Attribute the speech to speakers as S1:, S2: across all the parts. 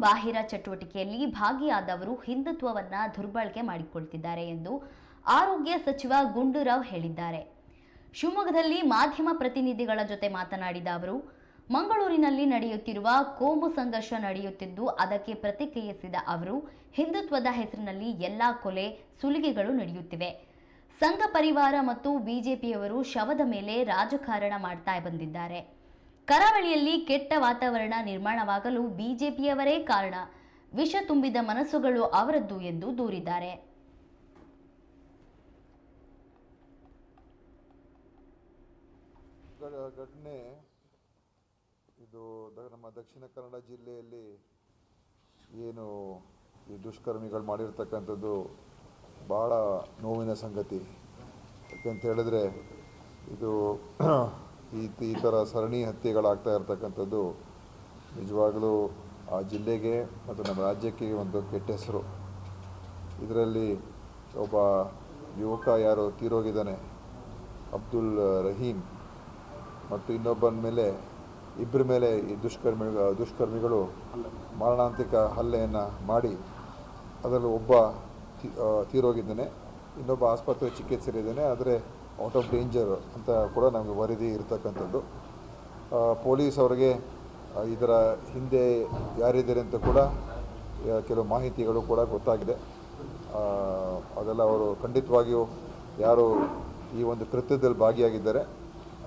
S1: ಬಾಹಿರ ಚಟುವಟಿಕೆಯಲ್ಲಿ ಭಾಗಿಯಾದವರು ಹಿಂದುತ್ವವನ್ನ ದುರ್ಬಳಕೆ ಮಾಡಿಕೊಳ್ತಿದ್ದಾರೆ ಎಂದು ಆರೋಗ್ಯ ಸಚಿವ ಗುಂಡೂರಾವ್ ಹೇಳಿದ್ದಾರೆ. ಶಿವಮೊಗ್ಗದಲ್ಲಿ ಮಾಧ್ಯಮ ಪ್ರತಿನಿಧಿಗಳ ಜೊತೆ ಮಾತನಾಡಿದ ಅವರು, ಮಂಗಳೂರಿನಲ್ಲಿ ನಡೆಯುತ್ತಿರುವ ಕೋಮು ಸಂಘರ್ಷ ನಡೆಯುತ್ತಿದ್ದು ಅದಕ್ಕೆ ಪ್ರತಿಕ್ರಿಯಿಸಿದ ಅವರು, ಹಿಂದುತ್ವದ ಹೆಸರಿನಲ್ಲಿ ಎಲ್ಲಾ ಕೊಲೆ ಸುಲಿಗೆಗಳು ನಡೆಯುತ್ತಿವೆ. ಸಂಘ ಪರಿವಾರ ಮತ್ತು ಬಿಜೆಪಿಯವರು ಶವದ ಮೇಲೆ ರಾಜಕಾರಣ ಮಾಡ್ತಾ ಬಂದಿದ್ದಾರೆ. ಕರಾವಳಿಯಲ್ಲಿ ಕೆಟ್ಟ ವಾತಾವರಣ ನಿರ್ಮಾಣವಾಗಲು ಬಿಜೆಪಿಯವರೇ ಕಾರಣ. ವಿಷ ತುಂಬಿದ ಮನಸ್ಸುಗಳು ಅವರದ್ದು ಎಂದು ದೂರಿದ್ದಾರೆ.
S2: ಘಟನೆ ಇದು ನಮ್ಮ ದಕ್ಷಿಣ ಕನ್ನಡ ಜಿಲ್ಲೆಯಲ್ಲಿ ಏನು ಈ ದುಷ್ಕರ್ಮಿಗಳು ಮಾಡಿರ್ತಕ್ಕಂಥದ್ದು ಭಾಳ ನೋವಿನ ಸಂಗತಿ. ಯಾಕೆಂತ ಹೇಳಿದ್ರೆ ಇದು ಈ ಥರ ಸರಣಿ ಹತ್ಯೆಗಳಾಗ್ತಾ ಇರ್ತಕ್ಕಂಥದ್ದು ನಿಜವಾಗಲೂ ಆ ಜಿಲ್ಲೆಗೆ ಮತ್ತು ನಮ್ಮ ರಾಜ್ಯಕ್ಕೆ ಒಂದು ಕೆಟ್ಟ ಹೆಸರು. ಇದರಲ್ಲಿ ಒಬ್ಬ ಯುವಕ ಯಾರು ತೀರೋಗಿದ್ದಾನೆ, ಅಬ್ದುಲ್ ರಹೀಮ್, ಮತ್ತು ಇನ್ನೊಬ್ಬನ ಮೇಲೆ ಇಬ್ಬರ ಮೇಲೆ ಈ ದುಷ್ಕರ್ಮಿಗಳು ಮಾರಣಾಂತಿಕ ಹಲ್ಲೆಯನ್ನು ಮಾಡಿ ಅದರಲ್ಲಿ ಒಬ್ಬ ತೀರೋಗಿದ್ದಾನೆ, ಇನ್ನೊಬ್ಬ ಆಸ್ಪತ್ರೆ ಚಿಕಿತ್ಸೆಯಲ್ಲಿದ್ದಾನೆ. ಆದರೆ ಔಟ್ ಆಫ್ ಡೇಂಜರ್ ಅಂತ ಕೂಡ ನಮಗೆ ವರದಿ ಇರತಕ್ಕಂಥದ್ದು. ಪೊಲೀಸ್ ಅವರಿಗೆ ಇದರ ಹಿಂದೆ ಯಾರಿದ್ದಾರೆ ಅಂತ ಕೂಡ ಕೆಲವು ಮಾಹಿತಿಗಳು ಕೂಡ ಗೊತ್ತಾಗಿದೆ. ಅದೆಲ್ಲ ಅವರು ಖಂಡಿತವಾಗಿಯೂ ಯಾರು ಈ ಒಂದು ಕೃತ್ಯದಲ್ಲಿ ಭಾಗಿಯಾಗಿದ್ದಾರೆ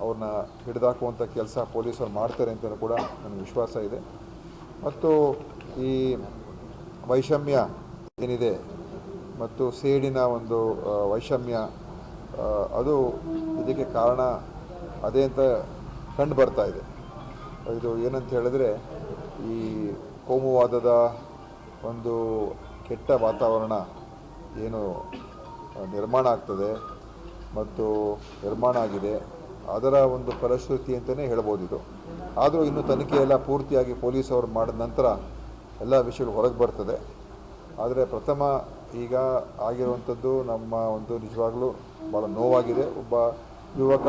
S2: ಅವ್ರನ್ನ ಹಿಡಿದಾಕುವಂಥ ಕೆಲಸ ಪೊಲೀಸರು ಮಾಡ್ತಾರೆ ಅಂತ ಕೂಡ ನನಗೆ ವಿಶ್ವಾಸ ಇದೆ. ಮತ್ತು ಈ ವೈಷಮ್ಯ ಏನಿದೆ ಮತ್ತು ಸೇಡಿನ ಒಂದು ವೈಷಮ್ಯ ಅದು ಇದಕ್ಕೆ ಕಾರಣ ಅದೇ ಅಂತ ಕಂಡು ಬರ್ತಾ ಇದೆ. ಇದು ಏನಂತ ಹೇಳಿದ್ರೆ ಈ ಕೋಮುವಾದದ ಒಂದು ಕೆಟ್ಟ ವಾತಾವರಣ ಏನು ನಿರ್ಮಾಣ ಆಗ್ತದೆ ಮತ್ತು ನಿರ್ಮಾಣ ಆಗಿದೆ ಅದರ ಒಂದು ಫಲಶ್ರುತಿ ಅಂತಲೇ ಹೇಳ್ಬೋದು ಇದು. ಆದರೂ ಇನ್ನೂ ತನಿಖೆ ಎಲ್ಲ ಪೂರ್ತಿಯಾಗಿ ಪೊಲೀಸವರು ಮಾಡಿದ ನಂತರ ಎಲ್ಲ ವಿಷಯಗಳು ಹೊರಗೆ ಬರ್ತದೆ. ಆದರೆ ಪ್ರಥಮ ಈಗ ಆಗಿರುವಂಥದ್ದು ನಮ್ಮ ಒಂದು ನಿಜವಾಗಲೂ ಭಾಳ ನೋವಾಗಿದೆ. ಒಬ್ಬ ಯುವಕ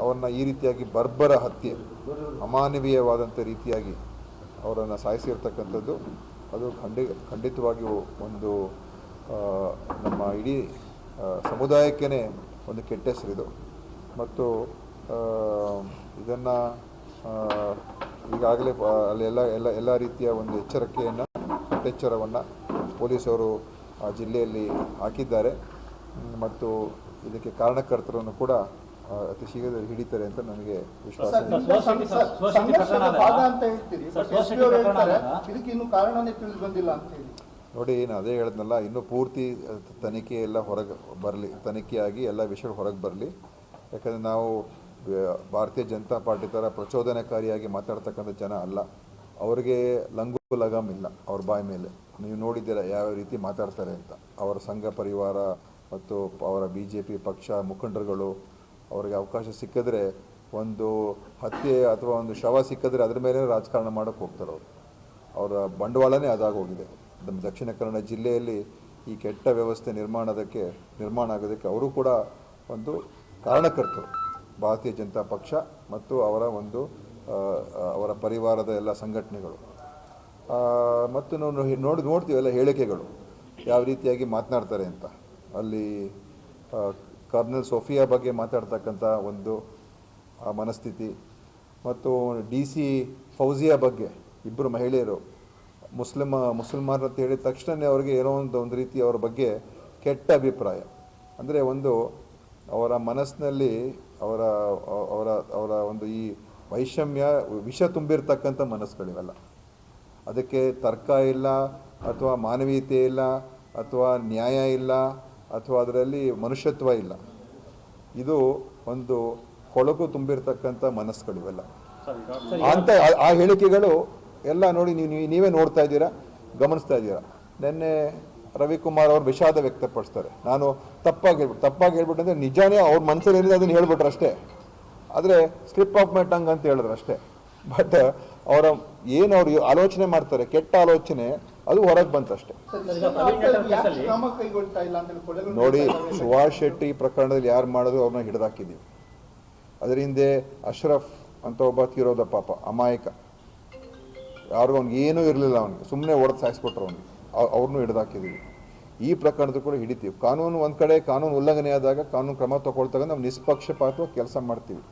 S2: ಅವರನ್ನು ಈ ರೀತಿಯಾಗಿ ಬರ್ಬರ ಹತ್ಯೆ, ಅಮಾನವೀಯವಾದಂಥ ರೀತಿಯಾಗಿ ಅವರನ್ನು ಸಾಯಿಸಿರ್ತಕ್ಕಂಥದ್ದು ಅದು ಖಂಡಿತವಾಗಿಯೂ ಒಂದು ನಮ್ಮ ಇಡೀ ಸಮುದಾಯಕ್ಕೇ ಒಂದು ಕೆಟ್ಟ ಹೆಸರಿದು. ಮತ್ತು ಇದನ್ನು ಈಗಾಗಲೇ ಅಲ್ಲಿ ಎಲ್ಲ ರೀತಿಯ ಒಂದು ಎಚ್ಚರವನ್ನು ಪೊಲೀಸರು ಆ ಜಿಲ್ಲೆಯಲ್ಲಿ ಹಾಕಿದ್ದಾರೆ ಮತ್ತು ಇದಕ್ಕೆ ಕಾರಣಕರ್ತರನ್ನು ಕೂಡ ಅತಿ ಶೀಘ್ರದಲ್ಲಿ ಹಿಡಿತಾರೆ ಅಂತ ನನಗೆ ವಿಶ್ವಾಸ ಇದೆ. ನೋಡಿ, ನಾನು ಅದೇ ಹೇಳಿದ್ನಲ್ಲ, ಇನ್ನೂ ಪೂರ್ತಿ ತನಿಖೆ ಎಲ್ಲ ಹೊರಗೆ ಬರಲಿ, ತನಿಖೆಯಾಗಿ ಎಲ್ಲ ವಿಷಯಗಳು ಹೊರಗೆ ಬರಲಿ. ಯಾಕಂದರೆ ನಾವು ಭಾರತೀಯ ಜನತಾ ಪಾರ್ಟಿ ಥರ ಪ್ರಚೋದನಕಾರಿಯಾಗಿ ಮಾತಾಡ್ತಕ್ಕಂಥ ಜನ ಅಲ್ಲ. ಅವರಿಗೆ ಲಂಗು ಲಗಾಮ್ ಇಲ್ಲ ಅವ್ರ ಬಾಯಿ ಮೇಲೆ. ನೀವು ನೋಡಿದ್ದೀರ ಯಾವ ರೀತಿ ಮಾತಾಡ್ತಾರೆ ಅಂತ. ಅವರ ಸಂಘ ಪರಿವಾರ ಮತ್ತು ಅವರ BJP ಪಕ್ಷ ಮುಖಂಡರುಗಳು ಅವರಿಗೆ ಅವಕಾಶ ಸಿಕ್ಕಿದ್ರೆ, ಒಂದು ಹತ್ಯೆ ಅಥವಾ ಒಂದು ಶವ ಸಿಕ್ಕಿದ್ರೆ ಅದ್ರ ಮೇಲೆ ರಾಜಕಾರಣ ಮಾಡೋಕ್ಕೆ ಹೋಗ್ತಾರೆ ಅವರು. ಅವರ ಬಂಡವಾಳನೇ ಅದಾಗೋಗಿದೆ. ನಮ್ಮ ದಕ್ಷಿಣ ಕನ್ನಡ ಜಿಲ್ಲೆಯಲ್ಲಿ ಈ ಕೆಟ್ಟ ವ್ಯವಸ್ಥೆ ನಿರ್ಮಾಣ ಆಗೋದಕ್ಕೆ ಅವರು ಕೂಡ ಒಂದು ಕಾರಣಕರ್ತರು. ಭಾರತೀಯ ಜನತಾ ಪಕ್ಷ ಮತ್ತು ಅವರ ಪರಿವಾರದ ಎಲ್ಲ ಸಂಘಟನೆಗಳು. ಮತ್ತು ನಾವು ನೋಡ್ತೀವಿ ಎಲ್ಲ ಹೇಳಿಕೆಗಳು ಯಾವ ರೀತಿಯಾಗಿ ಮಾತನಾಡ್ತಾರೆ ಅಂತ. ಅಲ್ಲಿ ಕರ್ನಲ್ ಸೋಫಿಯಾ ಬಗ್ಗೆ ಮಾತಾಡ್ತಕ್ಕಂಥ ಒಂದು ಮನಸ್ಥಿತಿ, ಮತ್ತು DC ಫೌಜಿಯಾ ಬಗ್ಗೆ, ಇಬ್ಬರು ಮಹಿಳೆಯರು ಮುಸಲ್ಮಾನರು ಅಂತ ಹೇಳಿದ ತಕ್ಷಣ ಅವರಿಗೆ ಏನೋ ಒಂದು ರೀತಿ ಅವರ ಬಗ್ಗೆ ಕೆಟ್ಟ ಅಭಿಪ್ರಾಯ. ಅಂದರೆ ಅವರ ಮನಸ್ಸಿನಲ್ಲಿ ಅವರ ಒಂದು ಈ ವೈಷಮ್ಯ ವಿಷ ತುಂಬಿರ್ತಕ್ಕಂಥ ಮನಸ್ಸುಗಳಿವೆಲ್ಲ. ಅದಕ್ಕೆ ತರ್ಕ ಇಲ್ಲ, ಅಥವಾ ಮಾನವೀಯತೆ ಇಲ್ಲ, ಅಥವಾ ನ್ಯಾಯ ಇಲ್ಲ, ಅಥವಾ ಅದರಲ್ಲಿ ಮನುಷ್ಯತ್ವ ಇಲ್ಲ. ಇದು ಒಂದು ಕೊಳಕು ತುಂಬಿರ್ತಕ್ಕಂಥ ಮನಸ್ಸುಗಳಿವೆಲ್ಲ. ಅಂತ ಆ ಹೇಳಿಕೆಗಳು ಎಲ್ಲ ನೋಡಿ ನೀವೇ ನೋಡ್ತಾ ಇದ್ದೀರಾ, ಗಮನಿಸ್ತಾ ಇದ್ದೀರಾ. ನಿನ್ನೆ ರವಿಕುಮಾರ್ ಅವರು ವಿಷಾದ ವ್ಯಕ್ತಪಡಿಸ್ತಾರೆ. ನಾನು ತಪ್ಪಾಗಿ ಹೇಳ್ಬಿಟ್ಟು ಅಂದರೆ ನಿಜಾನೇ ಅವ್ರ ಮನಸ್ಸಲ್ಲಿ ಏನಿದೆ ಅದನ್ನು ಹೇಳ್ಬಿಟ್ರು ಅಷ್ಟೇ. ಆದರೆ ಸ್ಲಿಪ್ ಆಫ್ ಮೈ ಟಂಗ್ ಅಂತ ಹೇಳಿದ್ರು ಅಷ್ಟೇ. ಬಟ್ ಅವರ ಏನು ಅವ್ರು ಆಲೋಚನೆ ಮಾಡ್ತಾರೆ, ಕೆಟ್ಟ ಆಲೋಚನೆ, ಅದು ಹೊರಗೆ ಬಂತಷ್ಟೇ. ನೋಡಿ, ಸುಭಾಷ್ ಶೆಟ್ಟಿ ಪ್ರಕರಣದಲ್ಲಿ ಯಾರು ಮಾಡಿದ್ರು ಅವ್ರನ್ನ ಹಿಡಿದಾಕಿದ್ದೀವಿ. ಅದರ ಹಿಂದೆ ಅಶ್ರಫ್ ಅಂತ ಒಬ್ಬ ತೀರೋದ ಪಾಪ, ಅಮಾಯಕ. ಯಾರಿಗೂ ಅವ್ನಿಗೆ ಏನೂ ಇರಲಿಲ್ಲ, ಅವನಿಗೆ ಸುಮ್ಮನೆ ಹೊಡೆದು ಸಾಯಿಸ್ಬಿಟ್ರು ಅವ್ನಿಗೆ, ಅವ್ರನ್ನೂ ಹಿಡಿದಾಕಿದ್ದೀವಿ. ಈ ಪ್ರಕರಣದ ಕೂಡ ಹಿಡಿತೀವಿ. ಕಾನೂನು ಒಂದು ಕಡೆ ಕಾನೂನು ಉಲ್ಲಂಘನೆ ಆದಾಗ ಕಾನೂನು ಕ್ರಮ ತಗೊಳ್ತಾಗ ನಾವು ನಿಷ್ಪಕ್ಷಪಾತವಾಗಿ ಕೆಲಸ ಮಾಡ್ತೀವಿ.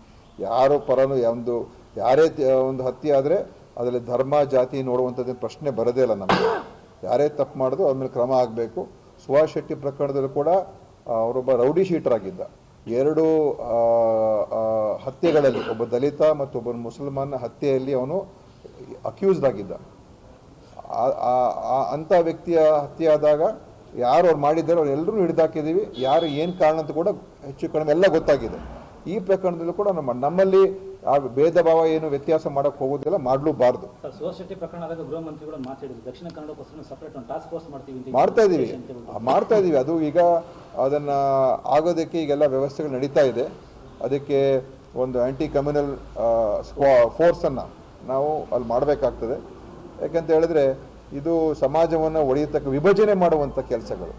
S2: ಯಾರೋ ಪರನು ಒಂದು ಯಾರೇ ಒಂದು ಹತ್ಯೆ ಆದರೆ ಅದರಲ್ಲಿ ಧರ್ಮ ಜಾತಿ ನೋಡುವಂಥದ್ದು ಪ್ರಶ್ನೆ ಬರೋದೇ ಇಲ್ಲ ನಮಗೆ. ಯಾರೇ ತಪ್ಪು ಮಾಡಿದ್ರು ಅವ್ರ ಮೇಲೆ ಕ್ರಮ ಆಗಬೇಕು. ಸುಭಾಷ್ ಶೆಟ್ಟಿ ಪ್ರಕರಣದಲ್ಲೂ ಕೂಡ ಅವರೊಬ್ಬ ರೌಡಿ ಶೀಟರ್ ಆಗಿದ್ದ. 2 ಹತ್ಯೆಗಳಲ್ಲಿ ಒಬ್ಬ ದಲಿತ ಮತ್ತು ಒಬ್ಬ ಮುಸಲ್ಮಾನ ಹತ್ಯೆಯಲ್ಲಿ ಅವನು ಅಕ್ಯೂಸ್ಡ್ ಆಗಿದ್ದ. ಅಂಥ ವ್ಯಕ್ತಿಯ ಹತ್ಯೆ ಆದಾಗ ಯಾರು ಅವ್ರು ಮಾಡಿದ್ದಾರೆ ಅವರೆಲ್ಲರೂ ಹಿಡಿದಾಕಿದ್ದೀವಿ. ಯಾರು ಏನು ಕಾರಣ ಅಂತ ಕೂಡ ಹೆಚ್ಚು ಕಡಿಮೆ ಎಲ್ಲ ಗೊತ್ತಾಗಿದೆ. ಈ ಪ್ರಕರಣದಲ್ಲೂ ಕೂಡ ನಮ್ಮಲ್ಲಿ ಆ ಭೇದ ಭಾವ ಏನು ವ್ಯತ್ಯಾಸ ಮಾಡೋಕ್ಕೆ ಹೋಗೋದಿಲ್ಲ, ಮಾಡಲೂಬಾರ್ದು.
S3: ಸುಭಾಷ್ ಶೆಟ್ಟಿ ಪ್ರಕರಣದಾಗ ಗೃಹ ಮಂತ್ರಿಗಳು ಮಾತಾಡಿದ್ರು, ದಕ್ಷಿಣ ಕನ್ನಡಕ್ಕೋಸ್ಕರ ಸಪರೇಟ್ ಒಂದು ಟಾಸ್ಕ್ ಫೋರ್ಸ್
S2: ಮಾಡ್ತಾ ಇದ್ದೀವಿ. ಅದು ಈಗ ಅದನ್ನು ಆಗೋದಕ್ಕೆ ಈಗೆಲ್ಲ ವ್ಯವಸ್ಥೆಗಳು ನಡೀತಾ ಇದೆ. ಅದಕ್ಕೆ ಒಂದು ಆ್ಯಂಟಿ ಕಮ್ಯುನಲ್ ಫೋರ್ಸನ್ನು ನಾವು ಅಲ್ಲಿ ಮಾಡಬೇಕಾಗ್ತದೆ. ಯಾಕಂತ ಹೇಳಿದ್ರೆ ಇದು ಸಮಾಜವನ್ನು ಒಡೆಯತಕ್ಕ ವಿಭಜನೆ ಮಾಡುವಂಥ ಕೆಲಸಗಳು,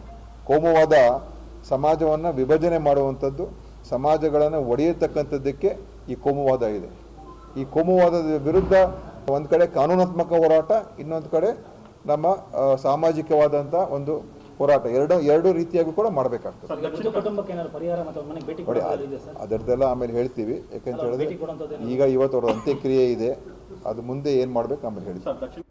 S2: ಕೋಮುವಾದ ಸಮಾಜವನ್ನು ವಿಭಜನೆ ಮಾಡುವಂಥದ್ದು, ಸಮಾಜಗಳನ್ನು ಒಡೆಯತಕ್ಕಂಥದ್ದಕ್ಕೆ ಈ ಕೋಮುವಾದ ಇದೆ. ಈ ಕೋಮುವಾದದ ವಿರುದ್ಧ ಒಂದು ಕಡೆ ಕಾನೂನಾತ್ಮಕ ಹೋರಾಟ, ಇನ್ನೊಂದು ಕಡೆ ನಮ್ಮ ಸಾಮಾಜಿಕವಾದಂಥ ಒಂದು ಹೋರಾಟ, ಎರಡು ರೀತಿಯಾಗಿ ಕೂಡ ಮಾಡಬೇಕಾಗ್ತದೆ. ಅದರದ್ದೆಲ್ಲ ಆಮೇಲೆ ಹೇಳ್ತೀವಿ. ಯಾಕಂತ ಹೇಳಿದ್ರೆ ಇವತ್ತು ಅವ್ರ ಅಂತ್ಯಕ್ರಿಯೆ ಇದೆ, ಅದು ಮುಂದೆ ಏನು ಮಾಡಬೇಕು ಆಮೇಲೆ ಹೇಳ್ತೀವಿ.